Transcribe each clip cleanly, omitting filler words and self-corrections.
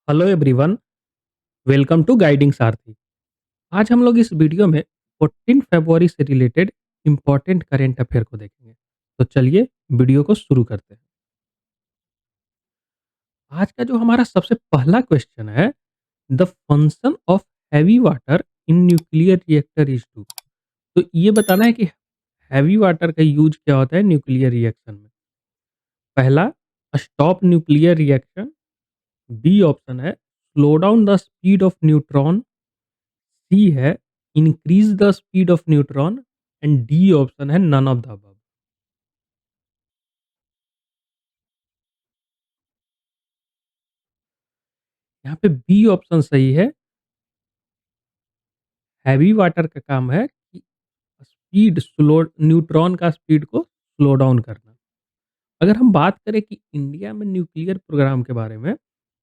Hello everyone, welcome to guiding Sarathi. आज हम लोग इस वीडियो में 14 फरवरी से रिलेटेड इंपॉर्टेंट करंट अफेयर को देखेंगे। तो चलिए वीडियो को शुरू करते हैं। आज का जो हमारा सबसे पहला क्वेश्चन है, the function of heavy water in nuclear reactor is to. तो ये बताना है कि हैवी वाटर का यूज क्या होता है न्यूक्लियर रिएक्शन में। पहला, stop nuclear reaction. B option है slow down the speed of neutron. C है increase the speed of neutron and D option है नन ऑफ द अबव। यहाँ पे बी ऑप्शन सही है। हैवी वाटर का काम है कि स्पीड स्लो न्यूट्रॉन का स्पीड को स्लो डाउन करना। अगर हम बात करें कि इंडिया में न्यूक्लियर प्रोग्राम के बारे में,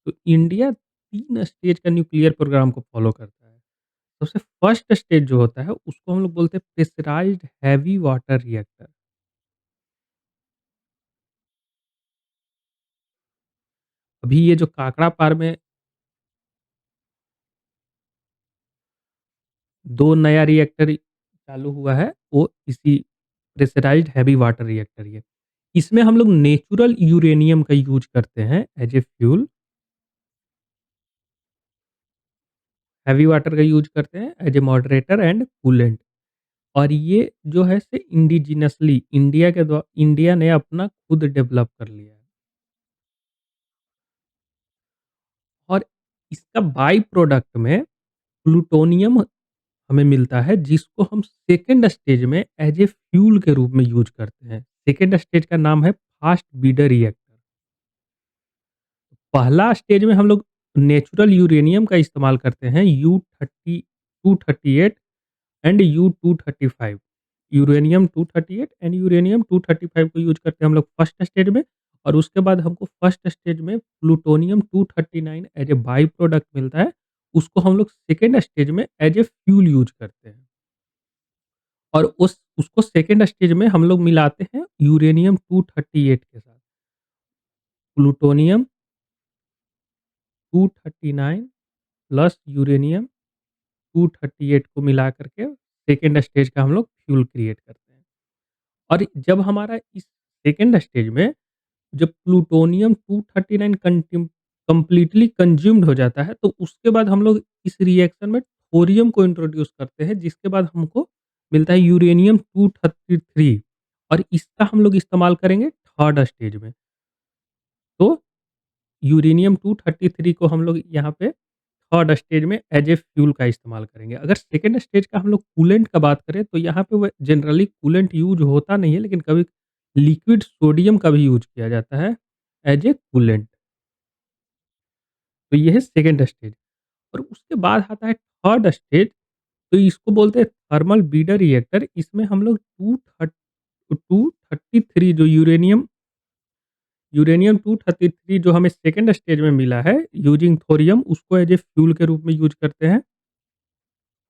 तो इंडिया 3 स्टेज का न्यूक्लियर प्रोग्राम को फॉलो करता है। सबसे फर्स्ट स्टेज जो होता है उसको हम लोग बोलते हैं प्रेशराइज्ड हैवी वाटर रिएक्टर। अभी ये जो काकड़ा पार में 2 नया रिएक्टर चालू हुआ है, वो इसी प्रेशराइज़्ड हैवी वाटर रिएक्टर ही है। इसमें हम लोग नेचुरल यूरेनियम का यूज़ करते हैं as a fuel. Heavy water का यूज़ करते हैं as a moderator and coolant. और ये जो है से इंडिजिनसली इंडिया ने अपना खुद डेवलप कर लिया है। और इसका बाई प्रोडक्ट में प्लूटोनियम हमें मिलता है, जिसको हम सेकंड स्टेज में एज़ ए फ्यूल के रूप में यूज़ करते हैं। सेकंड स्टेज का नाम है फास्ट ब्रीडर रिएक्टर। पहला स्टेज में हम लोग नेचुरल यूरेनियम का इस्तेमाल करते हैं, U-30 238 and U-235। Uranium 238 and uranium 235 को यूज़ करते हैं हम लोग फर्स्ट स्टेज में। और उसके बाद हमको फर्स्ट स्टेज में plutonium 239 as a by product मिलता है। उसको हम लोग सेकंड स्टेज में एज़ ए फ्यूल यूज़ करते हैं। और उस उसको सेकंड स्टेज में हम लोग मिलाते हैं यूरेनियम 238 के साथ। प्लूटोनियम 239 प्लस यूरेनियम 238 को मिला करके सेकंड स्टेज का हम लोग फ्यूल क्रिएट करते हैं। और जब हमारा इस सेकंड स्टेज में जब प्लूटोनियम 239 कंप्लीटली कंज्यूम्ड हो जाता है, तो उसके बाद हम लोग इस रिएक्शन में थोरियम को इंट्रोड्यूस करते हैं, जिसके बाद हमको मिलता है यूरेनियम 233। और इसका हम लोग इस्तेमाल करेंगे थर्ड स्टेज में। तो यूरेनियम 233 को हम लोग यहाँ पे थर्ड स्टेज में एज ए फ्यूल का इस्तेमाल करेंगे। अगर सेकंड स्टेज का हम लोग कूलेंट का बात करें, तो यहाँ पे वो जनरली कूलेंट यूज़ होता नहीं है, लेकिन कभी लिक्विड सोडियम का भी यूज़ किया जाता है एज ए कूलेंट। तो ये है सेकंड स्टेज। और उसके बाद आता है थर्ड स्टेज। तो इसको बोलते हैं थर्मल बीडर रिएक्टर। इसमें हम लोग 233 जो यूरेनियम 233 जो हमें सेकंड स्टेज में मिला है यूजिंग थोरियम, उसको एज ए फ्यूल के रूप में यूज़ करते हैं।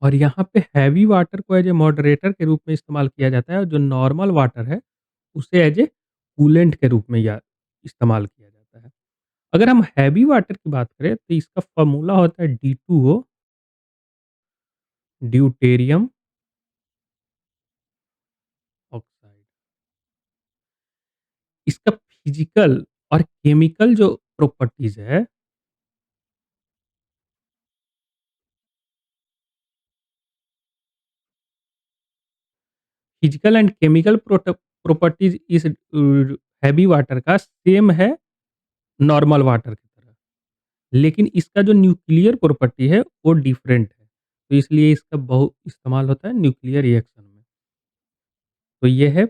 और यहाँ पे हैवी वाटर को एज ए मॉडरेटर के रूप में इस्तेमाल किया जाता है, और जो नॉर्मल वाटर है उसे एज ए कूलेंट के रूप में या इस्तेमाल किया जाता है। अगर हम हैवी वाटर की बात करें, तो इसका फ़ॉर्मूला होता है D2O, ड्यूटेरियम ऑक्साइड। इसका फिज़िकल और केमिकल जो प्रॉपर्टीज़ है, फिज़िकल एंड केमिकल प्रॉपर्टीज़ इस हैवी वाटर का सेम है नॉर्मल वाटर की तरह। लेकिन इसका जो न्यूक्लियर प्रॉपर्टी है वो डिफरेंट है। तो इसलिए इसका बहु इस्तेमाल होता है न्यूक्लियर रिएक्शन में। तो ये है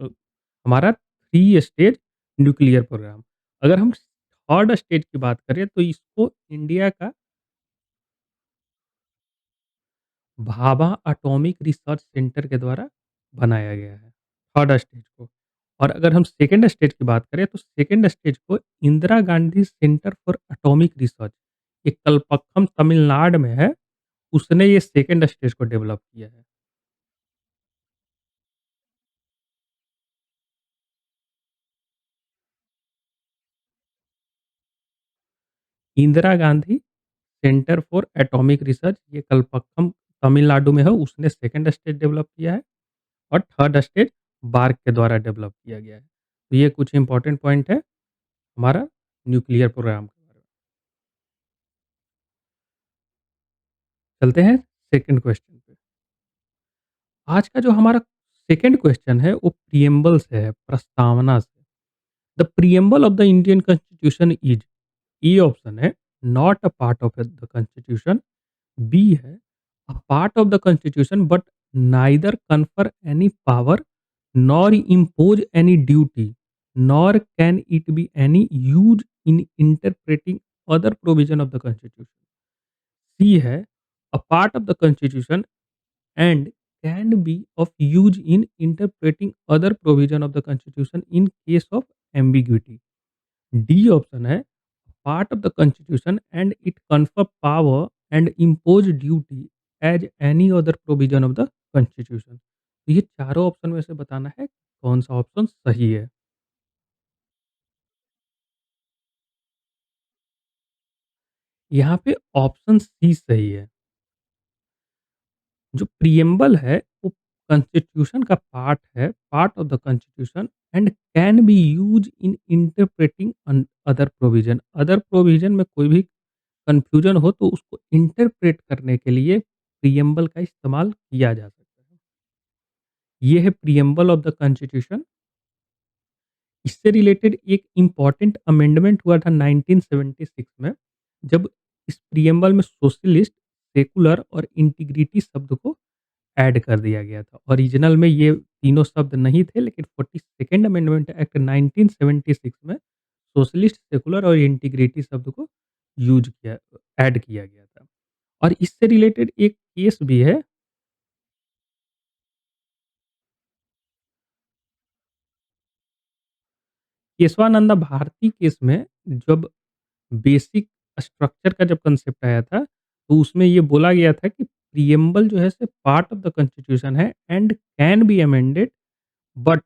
अ, हमारा 3 स्टेज न्यूक्लियर प्रोग्राम। अगर हम थर्ड स्टेज की बात करें, तो इसको इंडिया का भाभा एटॉमिक रिसर्च सेंटर के द्वारा बनाया गया है, थर्ड स्टेज को। और अगर हम सेकंड स्टेज की बात करें, तो सेकंड स्टेज को Indira Gandhi centre for atomic research, ये कलपक्कम तमिलनाडु में है, उसने ये सेकंड स्टेज को डेवलप किया है। Indira Gandhi centre for atomic research, ये कलपक्कम तमिलनाडु में है, उसने सेकंड स्टेज डेवलप किया है और थर्ड स्टेज बार्क के द्वारा डेवलप किया गया है। तो ये कुछ इंपॉर्टेंट पॉइंट है हमारा न्यूक्लियर प्रोग्राम के बारे में। चलते हैं सेकंड क्वेश्चन पे। आज का जो हमारा सेकंड क्वेश्चन है वो प्रिएम्बल से है, प्रस्तावना से। The preamble of the Indian constitution is, A option है not a part of the constitution, B है a part of the constitution but neither confer any power nor impose any duty nor can it be any use in interpreting other provision of the constitution, C है a part of the constitution and can be of use in interpreting other provision of the constitution in case of ambiguity. D option है part of the constitution and it confer power and impose duty as any other provision of the constitution. तो ये चारों option में से बताना है कौन सा ऑप्शन सही है। यहाँ पे ऑप्शन सी सही है। जो प्रिएम्बल है वो कॉन्स्टिट्यूशन का पार्ट है, part of the constitution and can be use in interpreting other provision. Other provision में कोई भी कंफ्यूजन हो तो उसको इंटरप्रेट करने के लिए प्रिएम्बल का इस्तेमाल किया जा सकता है। ये है प्रिएम्बल ऑफ द कॉन्स्टिट्यूशन। इससे रिलेटेड एक इम्पॉर्टेंट अमेंडमेंट हुआ था 1976 में, जब इस प्रिएम्बल में सोशलिस्ट, सेकुलर और इंटीग्रिटी शब्द को ऐड कर दिया गया था। ओरिजिनल में ये तीनों शब्द नहीं थे, लेकिन 42nd अमेंडमेंट एक्ट 1976 में सोशलिस्ट, सेकुलर और इंटीग्रिटी शब्द को यूज़ किया, ऐड किया गया था। और इससे रिलेटेड एक केस भी है। केशवानंदा भारती केस में जब बेसिक स्ट्रक्चर का जब कांसेप्ट आया था, तो उसमें ये बोला गया था कि प्रिएम्बल जो है से पार्ट ऑफ द कॉन्स्टिट्यूशन है and can be amended but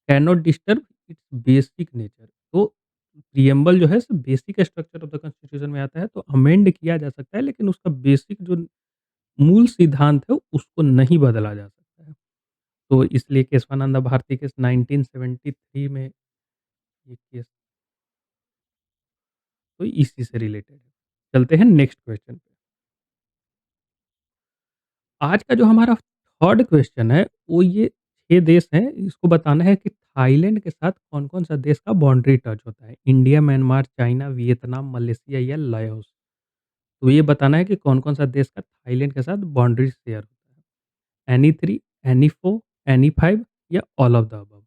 can not disturb it's basic nature. तो प्रिएम्बल जो है basic structure of the constitution में आता है, तो अमेंड किया जा सकता है, लेकिन उसका बेसिक जो मूल सिद्धांत है उसको नहीं बदला जा सकता है। तो इसलिए केशवानंदा भारती केस 1973 में ये केस तो इसी से रिलेटेड है। चलते हैं नेक्स्ट क्वेश्चन पे। आज का जो हमारा थर्ड क्वेश्चन है वो ये 6 देश हैं, इसको बताना है कि थाईलैंड के साथ कौन-कौन सा देश का बाउंड्री टच होता है। India, Myanmar, China, Vietnam, Malaysia या लाओस। तो ये बताना है कि कौन-कौन सा देश का थाईलैंड के साथ बाउंड्री शेयर होता है। एनी 3, एनी 4, एनी 5 या ऑल ऑफ द अबव।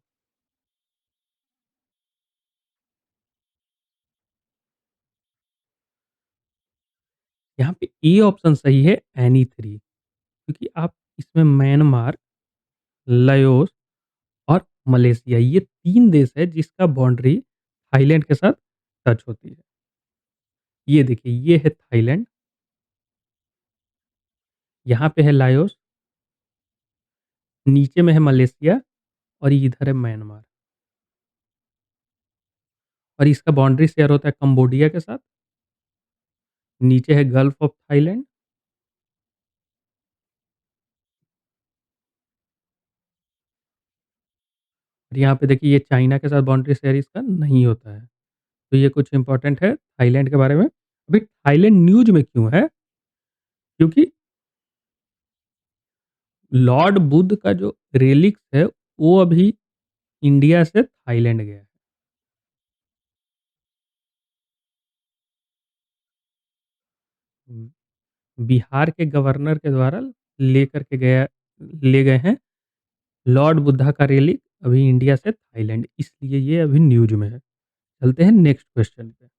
यहाँ पे ए ऑप्शन सही है, एनी 3, क्योंकि आप इसमें म्यांमार, लाओस और मलेशिया, ये 3 देश है जिसका बाउंड्री थाईलैंड के साथ टच होती है। ये देखिए, ये है थाईलैंड, यहाँ पे है लाओस, नीचे में है मलेशिया और इधर है म्यांमार। और इसका बाउंड्री शेयर होता है कंबोडिया के साथ, नीचे है गल्फ ऑफ थाईलैंड और यहाँ पे देखिए ये चाइना के साथ बाउंड्री शेयर इसका नहीं होता है। तो ये कुछ इंपॉर्टेंट है थाईलैंड के बारे में। अभी थाईलैंड न्यूज़ में क्यों है? क्योंकि लॉर्ड बुद्ध का जो रेलिक्स है, वो अभी इंडिया से थाईलैंड गया है। हुँ, बिहार के गवर्नर के द्वारा ले गए हैं लॉर्ड बुद्धा का रेलिक अभी इंडिया से थाईलैंड, इसलिए ये अभी न्यूज़ में है। चलते हैं नेक्स्ट क्वेश्चन पे।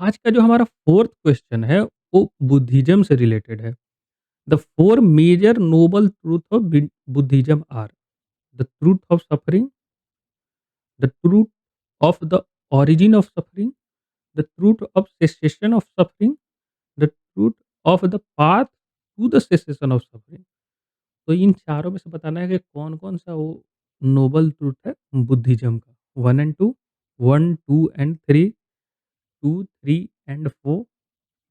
आज का जो हमारा फोर्थ क्वेश्चन है वो बुद्धिज्म से रिलेटेड है। The four major noble truth of Buddhism are the truth of suffering, the truth of the origin of suffering, the truth of cessation of suffering, the truth of the path to the cessation of suffering। तो इन चारों में से बताना है कि कौन-कौन सा वो नोबल ट्रूथ है बुद्धिज्म का। 1 एंड 2, 1, 2 एंड 3, 2, 3 एंड 4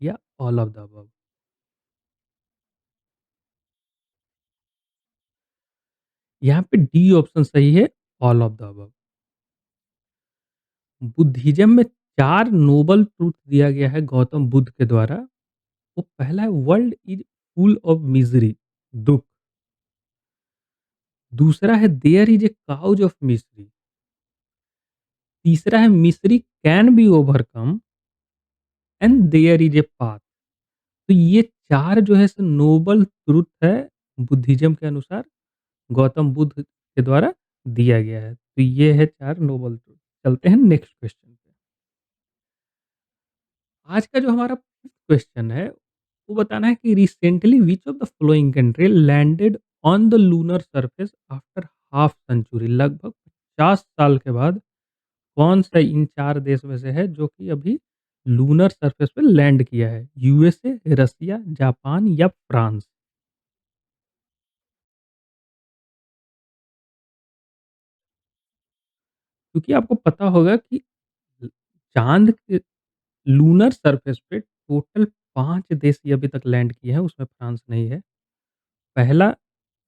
या ऑल ऑफ द अबव? यहाँ पे डी ऑप्शन सही है, all of the above. Buddhism में 4 नोबल ट्रुथ दिया गया है गौतम बुद्ध के द्वारा। वो पहला है world is full of misery, दुःख। दूसरा है there is a cause of misery. तीसरा है misery can be overcome and there is a path. तो ये 4 जो है सो नोबल ट्रुथ है बुद्धिज़्म के अनुसार गौतम बुद्ध के द्वारा दिया गया है। तो ये है 4 नोबल ट्रुथ। चलते हैं नेक्स्ट क्वेश्चन पे। आज का जो हमारा क्वेश्चन है, वो बताना है कि recently which of the following country landed on the lunar surface after half century. लगभग 50 साल के बाद कौन-सा इन 4 देश में से है जो कि अभी लूनर सरफेस पे लैंड किया है? यूएसए, रसिया, जापान या फ्रांस? क्योंकि आपको पता होगा कि चाँद के लूनर सरफेस पे टोटल 5 देश ही अभी तक लैंड किए हैं, उसमें फ्रांस नहीं है। पहला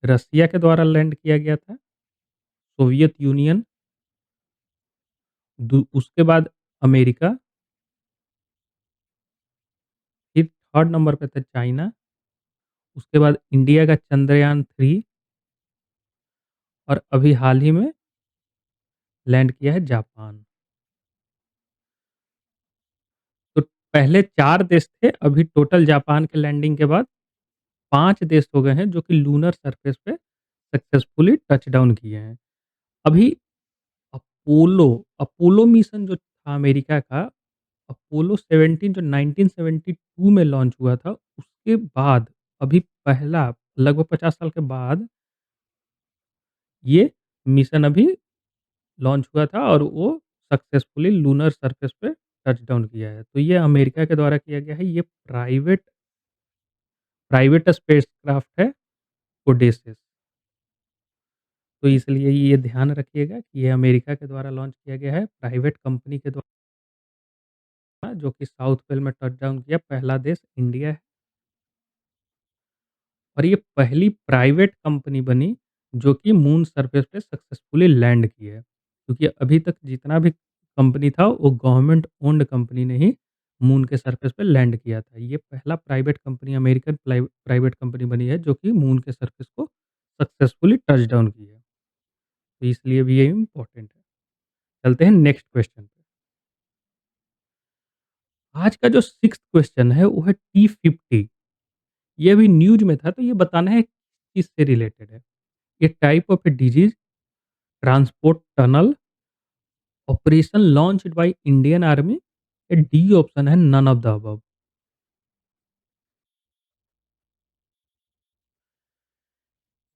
रसिया के द्वारा लैंड किया गया था, सोवियत यूनियन, उसके बाद अमेरिका, फिर थर्ड नंबर पे था चाइना, उसके बाद इंडिया का चंद्रयान 3 और अभी हाल ही में लैंड किया है जापान। तो पहले 4 देश थे, अभी टोटल जापान के लैंडिंग के बाद 5 देश हो गए हैं जो कि लूनर सरफेस पे सक्सेसफुली टच डाउन किए हैं। अभी अपोलो अपोलो मिशन जो था अमेरिका का, अपोलो 17 जो 1972 में लॉन्च हुआ था, उसके बाद अभी पहला लगभग 50 साल के बाद ये मिशन अभी लॉन्च हुआ था और वो सक्सेसफुली लूनर सरफेस पे टच डाउन किया है। तो ये अमेरिका के द्वारा किया गया है, ये प्राइवेट प्राइवेट स्पेसक्राफ्ट है ओडेसिस। तो इसलिए ये ध्यान रखिएगा कि ये अमेरिका के द्वारा लॉन्च किया गया है, प्राइवेट कंपनी के द्वारा, जो कि साउथ पोल में टच डाउन किया। पहला देश इंडिया है और ये पहली प्राइवेट कंपनी बनी जो कि मून सरफेस पे सक्सेसफुली लैंड की है। क्योंकि अभी तक जितना भी कंपनी था वो गवर्नमेंट ओन्ड कंपनी ने ही मून के सरफेस पे लैंड किया था। ये पहला private company American private company बनी है जो कि मून के सरफेस को सक्सेसफुली टच डाउन की है। तो इसलिए भी ये इम्पोर्टेंट है। चलते हैं नेक्स्ट क्वेश्चन पे। आज का जो 6th क्वेश्चन है वो है T50। ये अभी न्यूज़ में था, तो ये बताना है किससे रिलेटेड है। ये type of A disease, transport tunnel, operation launched by Indian army या डी ऑप्शन है नन ऑफ द अबव।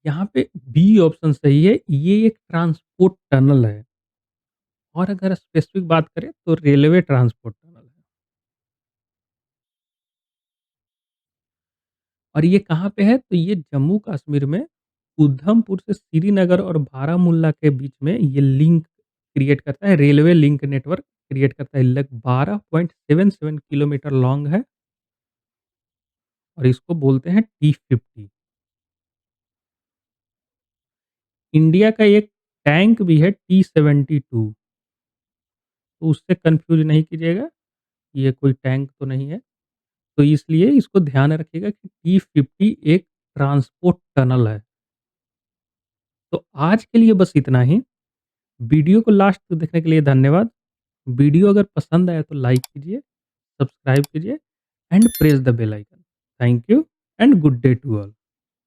यहाँ पे बी ऑप्शन सही है, ये एक ट्रांसपोर्ट टनल है और अगर स्पेसिफिक बात करें तो रेलवे ट्रांसपोर्ट टनल है। और ये कहाँ पे है? तो ये जम्मू कश्मीर में उधमपुर से श्रीनगर और बारामूला के बीच में ये लिंक क्रिएट करता है, रेलवे लिंक नेटवर्क क्रिएट करता है। लग 12.77 किलोमीटर लॉन्ग है और इसको बोलते हैं T50। इंडिया का एक टैंक भी है T72, तो उससे कंफ्यूज नहीं कीजिएगा, ये कोई टैंक तो नहीं है। तो इसलिए इसको ध्यान रखिएगा कि T50 एक ट्रांसपोर्ट टनल है। तो आज के लिए बस इतना ही। वीडियो को लास्ट तक देखने के लिए धन्यवाद। वीडियो अगर पसंद आया तो लाइक कीजिए, सब्सक्राइब कीजिए and press the bell icon. Thank you and good day to all.